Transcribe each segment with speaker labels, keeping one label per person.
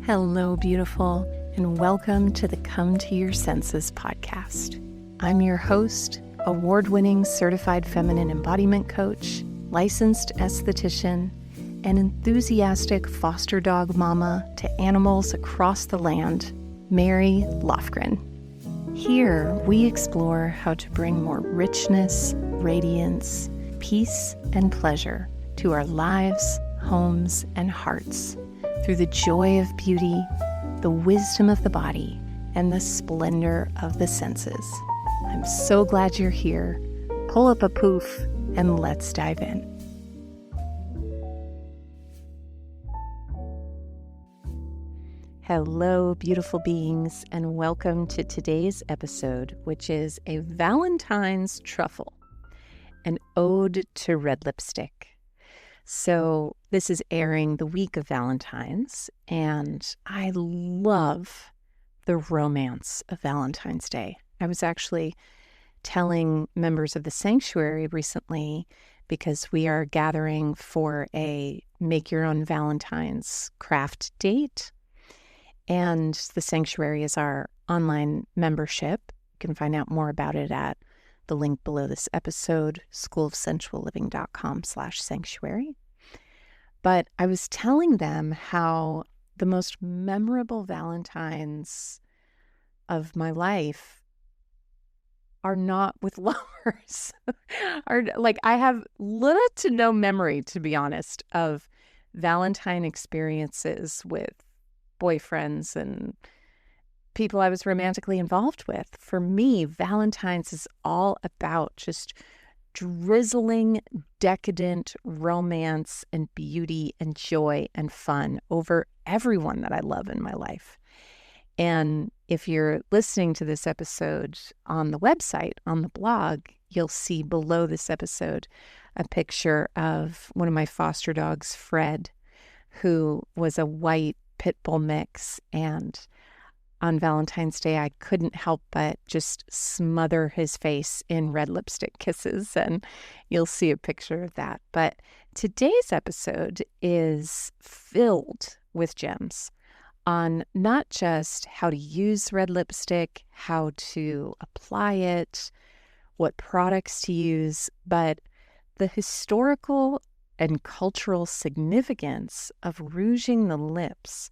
Speaker 1: Hello, beautiful, and welcome to the Come to Your Senses podcast. I'm your host, award-winning certified feminine embodiment coach, licensed esthetician, and enthusiastic foster dog mama to animals across the land, Mary Lofgren. Here, we explore how to bring more richness, radiance, peace, and pleasure to our lives, homes, and hearts through the joy of beauty, the wisdom of the body, and the splendor of the senses. I'm so glad you're here. Pull up a poof and let's dive in. Hello, beautiful beings, and welcome to today's episode, which is a Valentine's truffle, an ode to red lipstick. So this is airing the week of Valentine's, and I love the romance of Valentine's Day. I was actually telling members of the sanctuary recently, because we are gathering for a Make Your Own Valentine's craft date, and the sanctuary is our online membership. You can find out more about it at the link below this episode, schoolofsensualliving.com/sanctuary. But I was telling them how the most memorable Valentines of my life are not with lovers. I have little to no memory, to be honest, of Valentine experiences with boyfriends and people I was romantically involved with. For me, Valentine's is all about just drizzling, decadent romance and beauty and joy and fun over everyone that I love in my life. And if you're listening to this episode on the website, on the blog, you'll see below this episode a picture of one of my foster dogs, Fred, who was a white pit bull mix, and on Valentine's Day, I couldn't help but just smother his face in red lipstick kisses, and you'll see a picture of that. But today's episode is filled with gems on not just how to use red lipstick, how to apply it, what products to use, but the historical and cultural significance of rouging the lips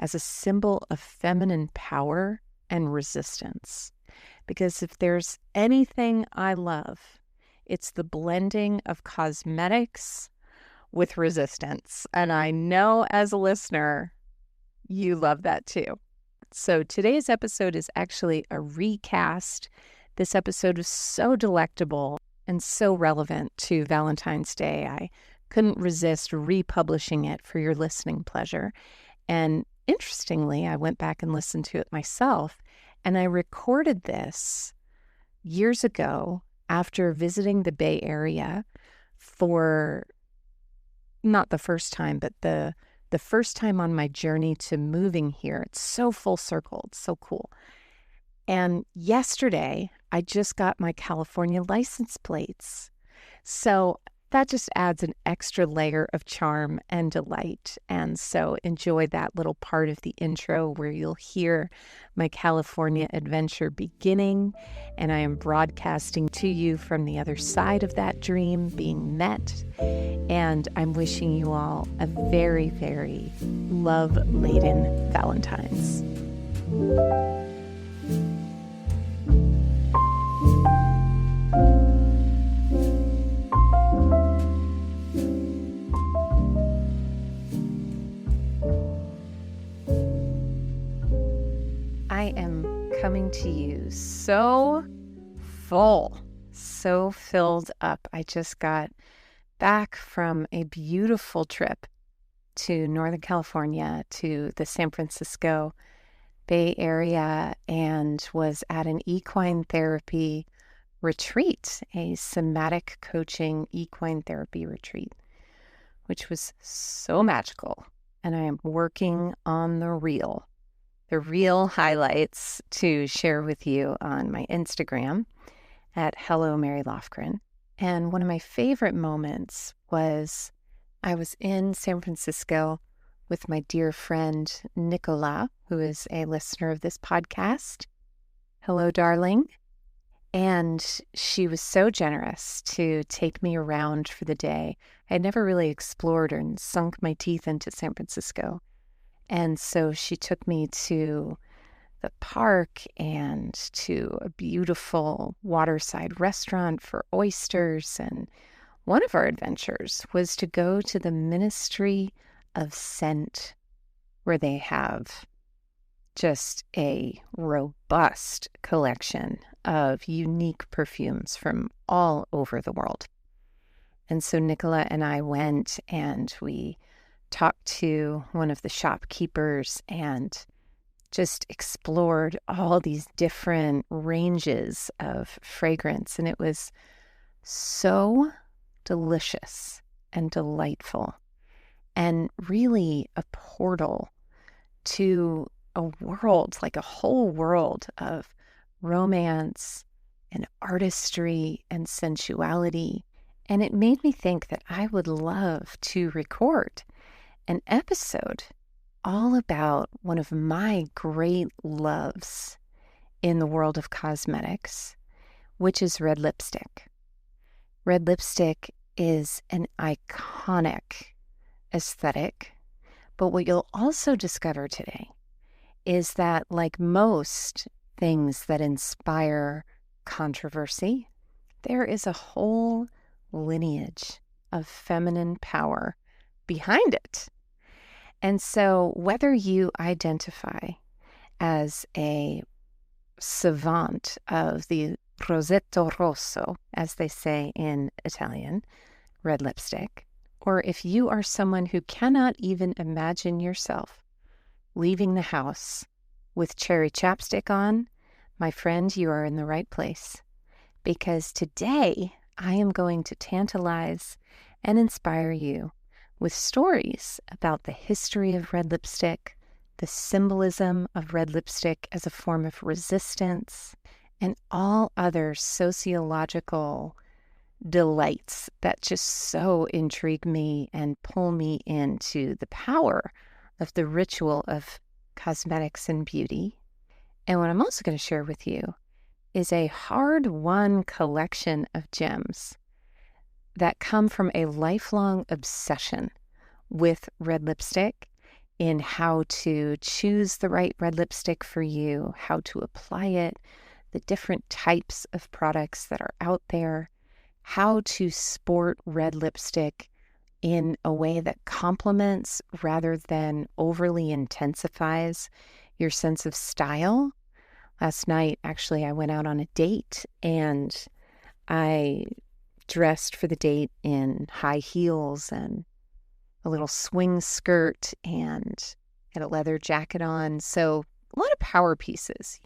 Speaker 1: as a symbol of feminine power and resistance. Because if there's anything I love, it's the blending of cosmetics with resistance. And I know as a listener, you love that too. So today's episode is actually a recast. This episode is so delectable and so relevant to Valentine's Day. I couldn't resist republishing it for your listening pleasure. And interestingly, I went back and listened to it myself, and I recorded this years ago after visiting the Bay Area for not the first time, but the first time on my journey to moving here. It's so full circle. It's so cool. And yesterday, I just got my California license plates. So that just adds an extra layer of charm and delight. And so enjoy that little part of the intro where you'll hear my California adventure beginning. And I am broadcasting to you from the other side of that dream being met. And I'm wishing you all a very, very love-laden Valentine's. I am coming to you so full, so filled up. I just got back from a beautiful trip to Northern California, to the San Francisco Bay Area, and was at an equine therapy retreat, a somatic coaching equine therapy retreat, which was so magical. And I am working on the reel highlights to share with you on my Instagram at Hello Mary Lofgren. And one of my favorite moments was I was in San Francisco with my dear friend Nicola, who is a listener of this podcast. Hello, darling. And she was so generous to take me around for the day. I had never really explored and sunk my teeth into San Francisco. And so she took me to the park and to a beautiful waterside restaurant for oysters. And one of our adventures was to go to the Ministry of Scent, where they have just a robust collection of unique perfumes from all over the world. And so Nicola and I went and we talked to one of the shopkeepers and just explored all these different ranges of fragrance. And it was so delicious and delightful and really a portal to a world, like a whole world of romance and artistry and sensuality. And it made me think that I would love to record an episode all about one of my great loves in the world of cosmetics, which is red lipstick. Red lipstick is an iconic aesthetic, but what you'll also discover today is that, like most things that inspire controversy, there is a whole lineage of feminine power behind it. And so whether you identify as a savant of the rosetto rosso, as they say in Italian, red lipstick, or if you are someone who cannot even imagine yourself leaving the house with cherry chapstick on, my friend, you are in the right place. Because today I am going to tantalize and inspire you with stories about the history of red lipstick, the symbolism of red lipstick as a form of resistance, and all other sociological delights that just so intrigue me and pull me into the power of the ritual of cosmetics and beauty. And what I'm also going to share with you is a hard-won collection of gems that come from a lifelong obsession with red lipstick, in how to choose the right red lipstick for you, how to apply it, the different types of products that are out there, how to sport red lipstick in a way that complements rather than overly intensifies your sense of style. Last night, actually, I went out on a date and I dressed for the date in high heels and a little swing skirt and had a leather jacket on. So a lot of power pieces,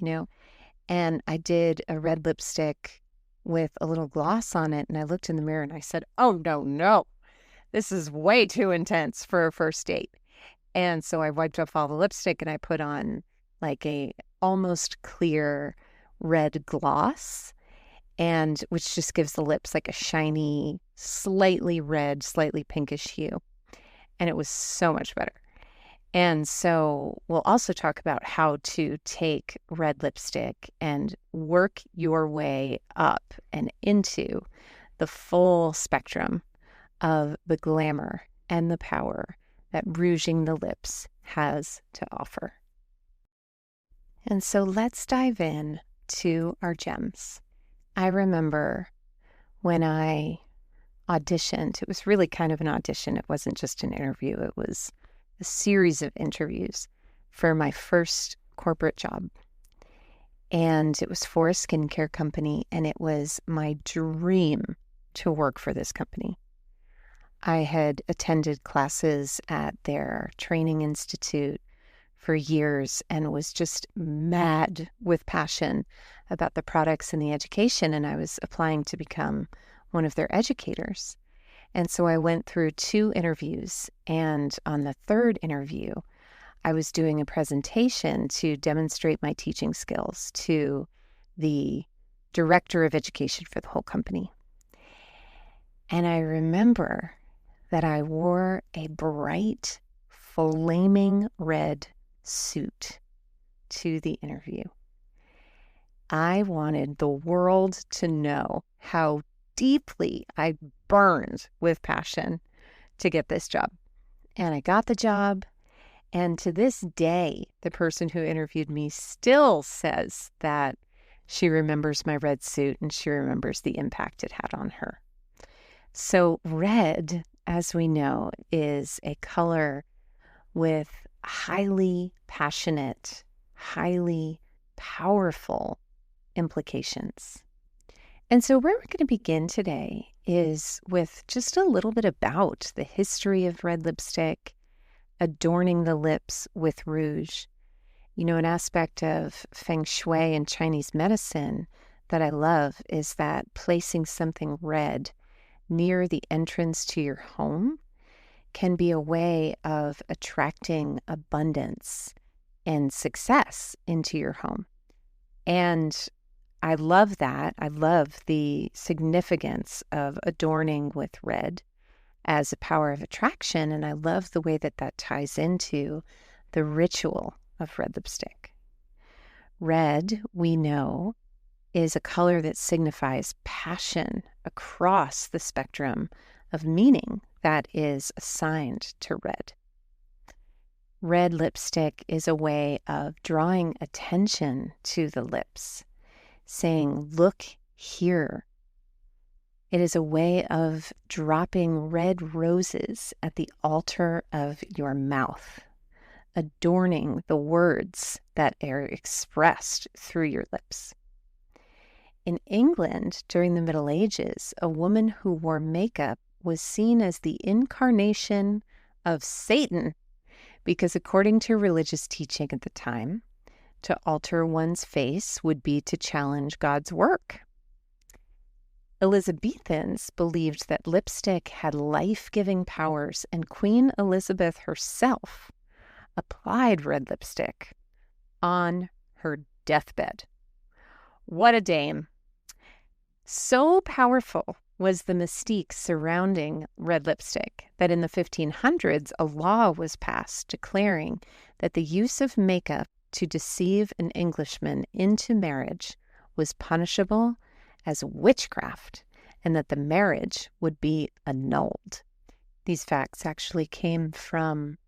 Speaker 1: And I did a red lipstick with a little gloss on it. And I looked in the mirror and I said, oh, no, this is way too intense for a first date. And so I wiped off all the lipstick and I put on like a almost clear red gloss, and which just gives the lips like a shiny, slightly red, slightly pinkish hue. And it was so much better. And so we'll also talk about how to take red lipstick and work your way up and into the full spectrum of the glamour and the power that rouging the lips has to offer. And so let's dive in to our gems. I remember when I auditioned, it was really kind of an audition. It wasn't just an interview. It was a series of interviews for my first corporate job. And it was for a skincare company, and it was my dream to work for this company. I had attended classes at their training institute for years and was just mad with passion about the products and the education, and I was applying to become one of their educators. And so I went through 2 interviews, and on the 3rd interview, I was doing a presentation to demonstrate my teaching skills to the director of education for the whole company. And I remember that I wore a bright, flaming red suit to the interview. I wanted the world to know how deeply I burned with passion to get this job. And I got the job. And to this day, the person who interviewed me still says that she remembers my red suit and she remembers the impact it had on her. So red, as we know, is a color with highly passionate, highly powerful implications. And so where we're going to begin today is with just a little bit about the history of red lipstick, adorning the lips with rouge. You know, an aspect of feng shui and Chinese medicine that I love is that placing something red near the entrance to your home can be a way of attracting abundance and success into your home. And I love that. I love the significance of adorning with red as a power of attraction. And I love the way that that ties into the ritual of red lipstick. Red, we know, is a color that signifies passion across the spectrum of meaning that is assigned to red. Red lipstick is a way of drawing attention to the lips, saying, look here. It is a way of dropping red roses at the altar of your mouth, adorning the words that are expressed through your lips. In England, during the Middle Ages, a woman who wore makeup was seen as the incarnation of Satan, because according to religious teaching at the time, to alter one's face would be to challenge God's work. Elizabethans believed that lipstick had life-giving powers, and Queen Elizabeth herself applied red lipstick on her deathbed. What a dame! So powerful was the mystique surrounding red lipstick that in the 1500s a law was passed declaring that the use of makeup to deceive an Englishman into marriage was punishable as witchcraft, and that the marriage would be annulled. These facts actually came from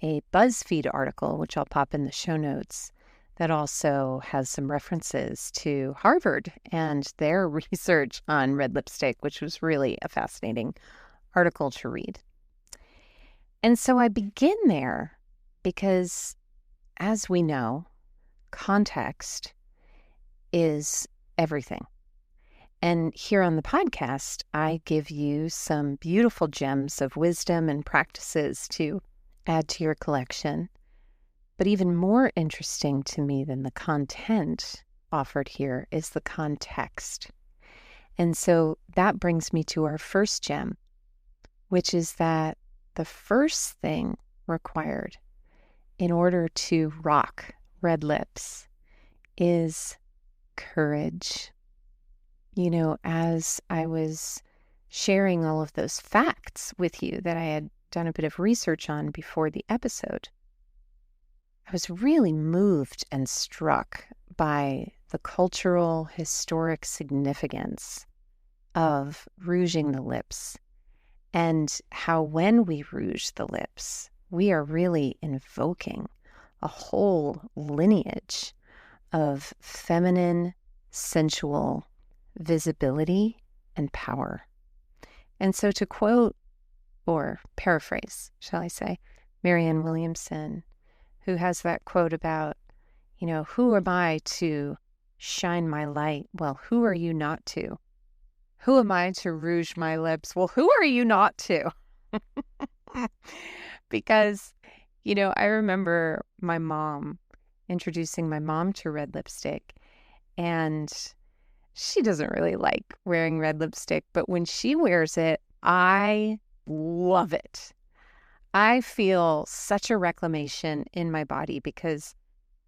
Speaker 1: a BuzzFeed article, which I'll pop in the show notes, that also has some references to Harvard and their research on red lipstick, which was really a fascinating article to read. And so I begin there because, as we know, context is everything. And here on the podcast, I give you some beautiful gems of wisdom and practices to add to your collection. But even more interesting to me than the content offered here is the context. And so that brings me to our first gem, which is that the first thing required in order to rock red lips is courage. You know, as I was sharing all of those facts with you that I had done a bit of research on before the episode, I was really moved and struck by the cultural, historic significance of rouging the lips, and how when we rouge the lips, we are really invoking a whole lineage of feminine, sensual visibility and power. And so to quote, or paraphrase, shall I say, Marianne Williamson, who has that quote about, you know, who am I to shine my light? Well, who are you not to? Who am I to rouge my lips? Well, who are you not to? Because, you know, I remember my mom introducing my mom to red lipstick, and she doesn't really like wearing red lipstick, but when she wears it, I love it. I feel such a reclamation in my body because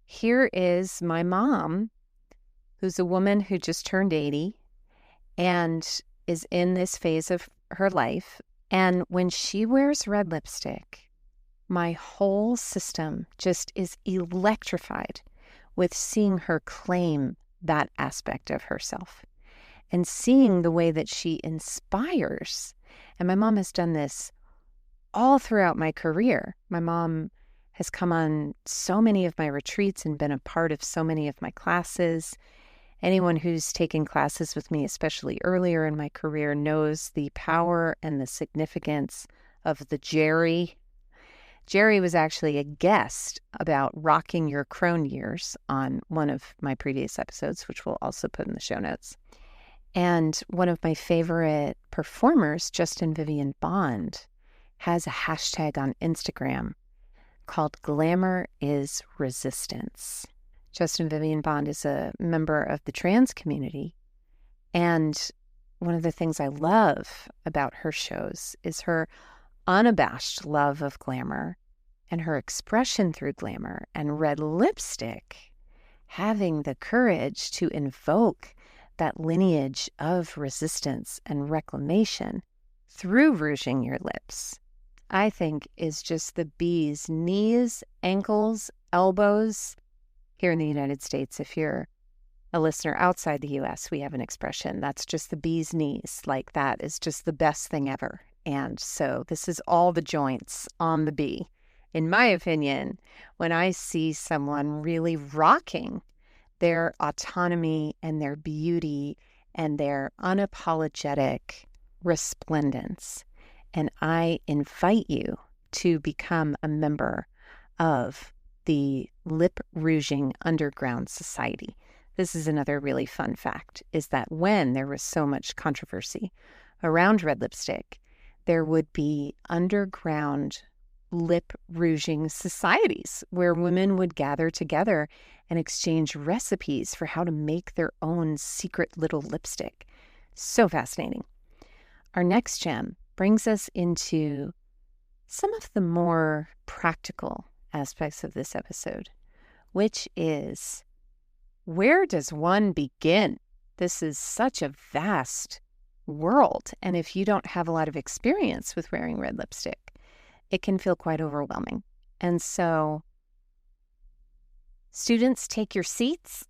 Speaker 1: here is my mom, who's a woman who just turned 80 and is in this phase of her life. And when she wears red lipstick, my whole system just is electrified with seeing her claim that aspect of herself and seeing the way that she inspires. And my mom has done this all throughout my career. My mom has come on so many of my retreats and been a part of so many of my classes. Anyone who's taken classes with me, especially earlier in my career, knows the power and the significance of the Jerry. Jerry was actually a guest about rocking your crone years on one of my previous episodes, which we'll also put in the show notes. And one of my favorite performers, Justin Vivian Bond, has a hashtag on Instagram called Glamour is Resistance. Justin Vivian Bond is a member of the trans community. And one of the things I love about her shows is her unabashed love of glamour and her expression through glamour, and Red Lipstick having the courage to invoke that lineage of resistance and reclamation through rouging your lips, I think is just the bee's knees, ankles, elbows. Here in the United States, if you're a listener outside the US, we have an expression that's just the bee's knees. Like, that is just the best thing ever. And so this is all the joints on the bee. In my opinion, when I see someone really rocking their autonomy and their beauty and their unapologetic resplendence, and I invite you to become a member of the Lip Rouging Underground Society. This is another really fun fact, is that when there was so much controversy around red lipstick, there would be underground lip rouging societies where women would gather together and exchange recipes for how to make their own secret little lipstick. So fascinating. Our next gem brings us into some of the more practical aspects of this episode, which is, where does one begin? This is such a vast world, and if you don't have a lot of experience with wearing red lipstick, it can feel quite overwhelming. And so, students, take your seats.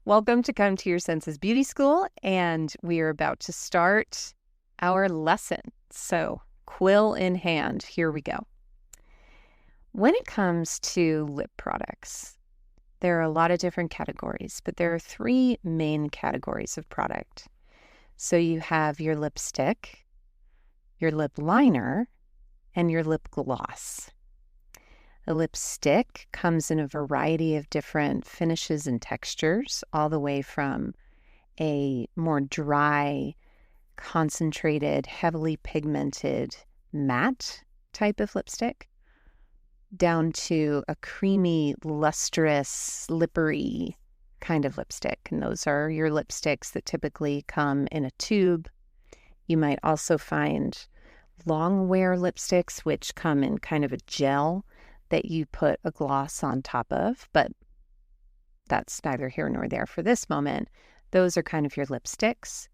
Speaker 1: Welcome to Come to Your Senses Beauty School, and we are about to start our lesson. So, quill in hand, here we go. When it comes to lip products, there are a lot of different categories, but there are three main categories of product. So you have your lipstick, your lip liner, and your lip gloss. A lipstick comes in a variety of different finishes and textures, all the way from a more dry, concentrated, heavily pigmented, matte type of lipstick, down to a creamy, lustrous, slippery kind of lipstick. And those are your lipsticks that typically come in a tube. You might also find long wear lipsticks, which come in kind of a gel that you put a gloss on top of, but that's neither here nor there for this moment. Those are kind of your lipsticks.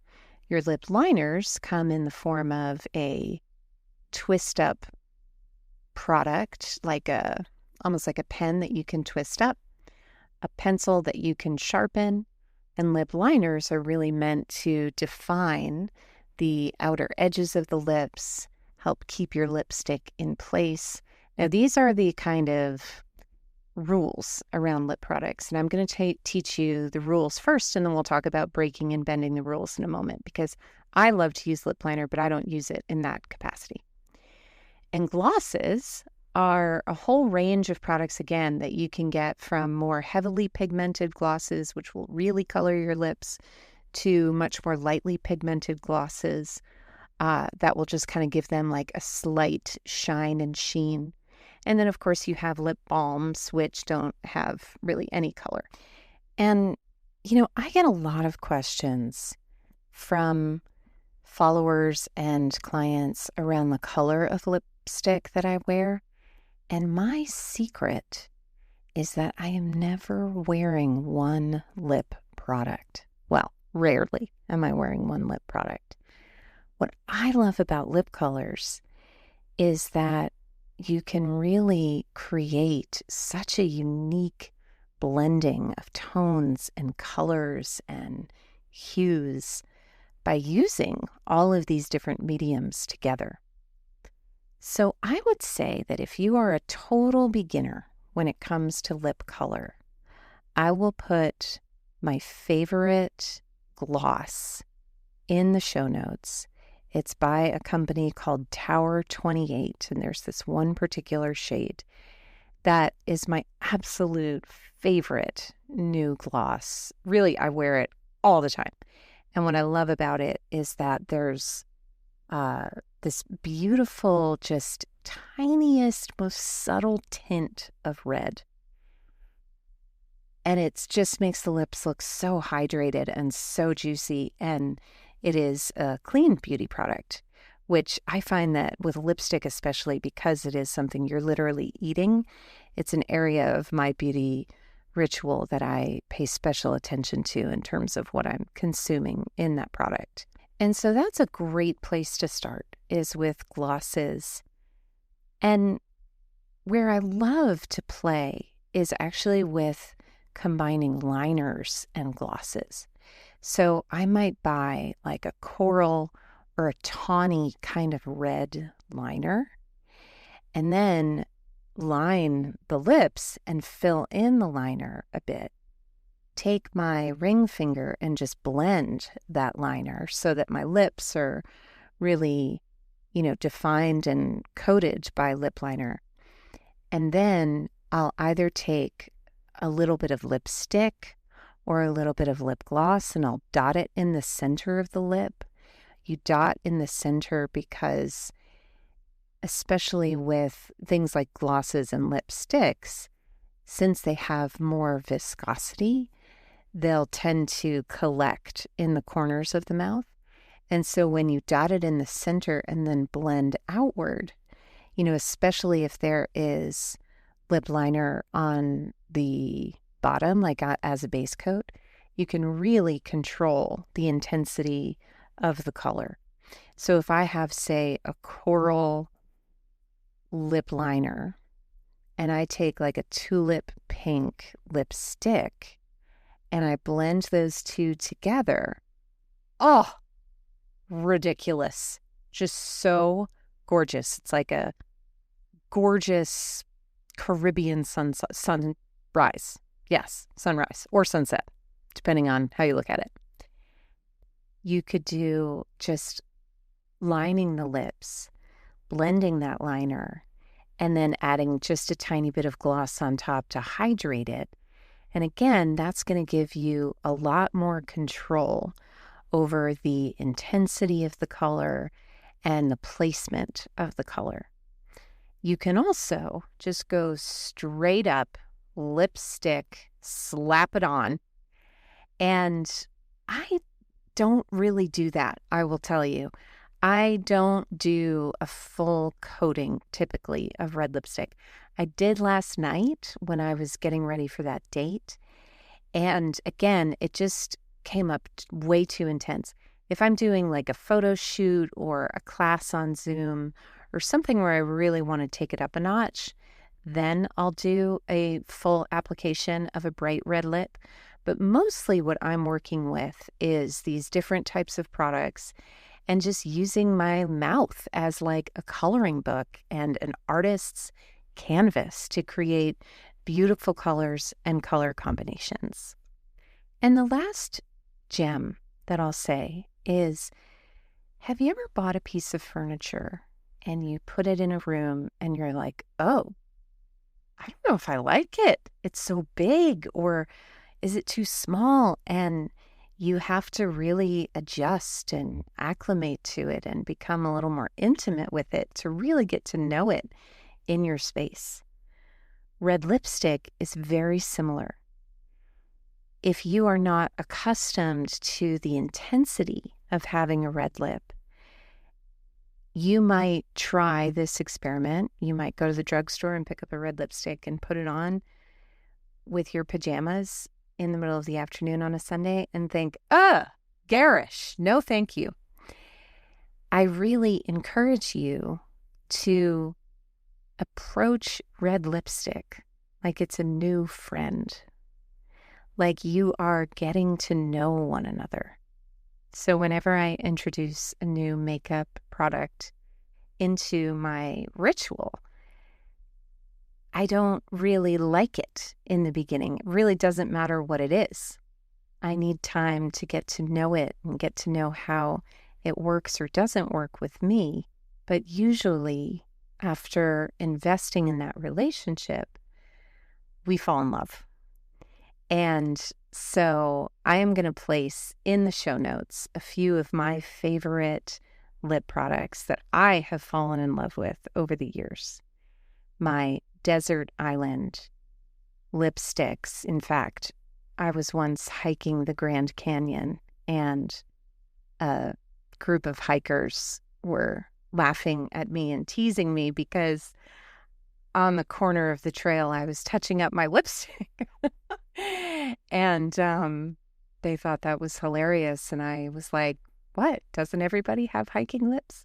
Speaker 1: Your lip liners come in the form of a twist up product, almost like a pen that you can twist up, a pencil that you can sharpen, and lip liners are really meant to define the outer edges of the lips, help keep your lipstick in place. Now, these are the kind of rules around lip products, and I'm going to teach you the rules first, and then we'll talk about breaking and bending the rules in a moment, because I love to use lip liner, but I don't use it in that capacity. And glosses are a whole range of products, again, that you can get from more heavily pigmented glosses, which will really color your lips, to much more lightly pigmented glosses that will just kind of give them like a slight shine and sheen. And then, of course, you have lip balms, which don't have really any color. And, I get a lot of questions from followers and clients around the color of lipstick that I wear. And my secret is that I am never wearing one lip product. Well, rarely am I wearing one lip product. What I love about lip colors is that you can really create such a unique blending of tones and colors and hues by using all of these different mediums together. So I would say that if you are a total beginner when it comes to lip color, I will put my favorite gloss in the show notes. It's by a company called Tower 28, and there's this one particular shade that is my absolute favorite new gloss. Really, I wear it all the time. And what I love about it is that there's this beautiful, just tiniest, most subtle tint of red. And it just makes the lips look so hydrated and so juicy. And it is a clean beauty product, which I find that with lipstick, especially because it is something you're literally eating, it's an area of my beauty ritual that I pay special attention to in terms of what I'm consuming in that product. And so that's a great place to start, is with glosses. And where I love to play is actually with combining liners and glosses. So I might buy like a coral or a tawny kind of red liner, and then line the lips and fill in the liner a bit. Take my ring finger and just blend that liner so that my lips are really, defined and coated by lip liner. And then I'll either take a little bit of lipstick or a little bit of lip gloss, and I'll dot it in the center of the lip. You dot in the center because, especially with things like glosses and lipsticks, since they have more viscosity, they'll tend to collect in the corners of the mouth. And so when you dot it in the center and then blend outward, especially if there is lip liner on the bottom, like as a base coat, you can really control the intensity of the color. So if I have, say, a coral lip liner and I take like a tulip pink lipstick and I blend those two together, oh, ridiculous. Just so gorgeous. It's like a gorgeous Caribbean sunrise. Yes, sunrise or sunset, depending on how you look at it. You could do just lining the lips, blending that liner, and then adding just a tiny bit of gloss on top to hydrate it. And again, that's going to give you a lot more control over the intensity of the color and the placement of the color. You can also just go straight up lipstick, slap it on. And I don't really do that, I will tell you. I don't do a full coating typically of red lipstick. I did last night when I was getting ready for that date. And again, it just came up way too intense. If I'm doing like a photo shoot or a class on Zoom or something where I really want to take it up a notch, then I'll do a full application of a bright red lip. But mostly what I'm working with is these different types of products and just using my mouth as like a coloring book and an artist's canvas to create beautiful colors and color combinations. And the last gem that I'll say is, have you ever bought a piece of furniture and you put it in a room and you're like, oh, I don't know if I like it. It's so big, or is it too small? And you have to really adjust and acclimate to it and become a little more intimate with it to really get to know it in your space. Red lipstick is very similar. If you are not accustomed to the intensity of having a red lip, you might try this experiment. You might go to the drugstore and pick up a red lipstick and put it on with your pajamas in the middle of the afternoon on a Sunday and think, garish, no thank you. I really encourage you to approach red lipstick like it's a new friend, like you are getting to know one another. So whenever I introduce a new makeup product into my ritual, I don't really like it in the beginning. It really doesn't matter what it is. I need time to get to know it and get to know how it works or doesn't work with me. But usually, after investing in that relationship, we fall in love. And so I am going to place in the show notes a few of my favorite lip products that I have fallen in love with over the years. My desert island lipsticks. In fact, I was once hiking the Grand Canyon, and a group of hikers were laughing at me and teasing me because on the corner of the trail, I was touching up my lipstick. And they thought that was hilarious. And I was like, what? Doesn't everybody have hiking lips?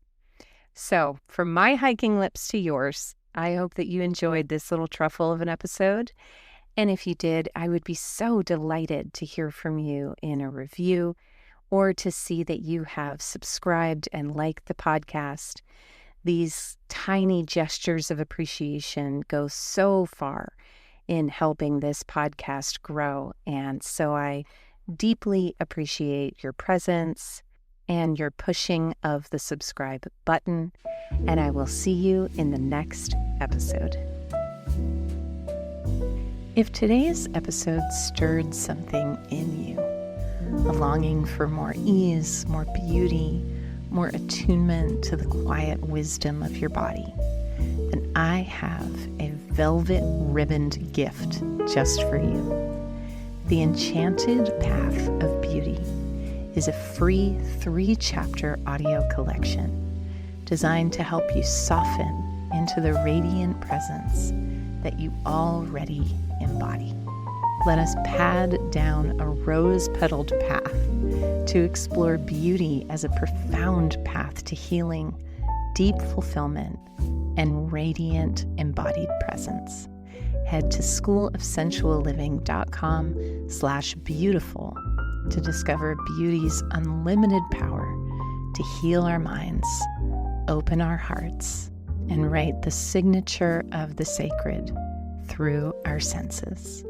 Speaker 1: So from my hiking lips to yours, I hope that you enjoyed this little truffle of an episode. And if you did, I would be so delighted to hear from you in a review or to see that you have subscribed and liked the podcast. These tiny gestures of appreciation go so far in helping this podcast grow. And so I deeply appreciate your presence and your pushing of the subscribe button. And I will see you in the next episode. If today's episode stirred something in you, a longing for more ease, more beauty, more attunement to the quiet wisdom of your body, then I have a velvet ribboned gift just for you. The Enchanted Path of Beauty is a free 3-chapter audio collection designed to help you soften into the radiant presence that you already embody. Let us pad down a rose-petaled path to explore beauty as a profound path to healing, deep fulfillment, and radiant embodied presence. Head to schoolofsensualliving.com/beautiful to discover beauty's unlimited power to heal our minds, open our hearts, and write the signature of the sacred through our senses.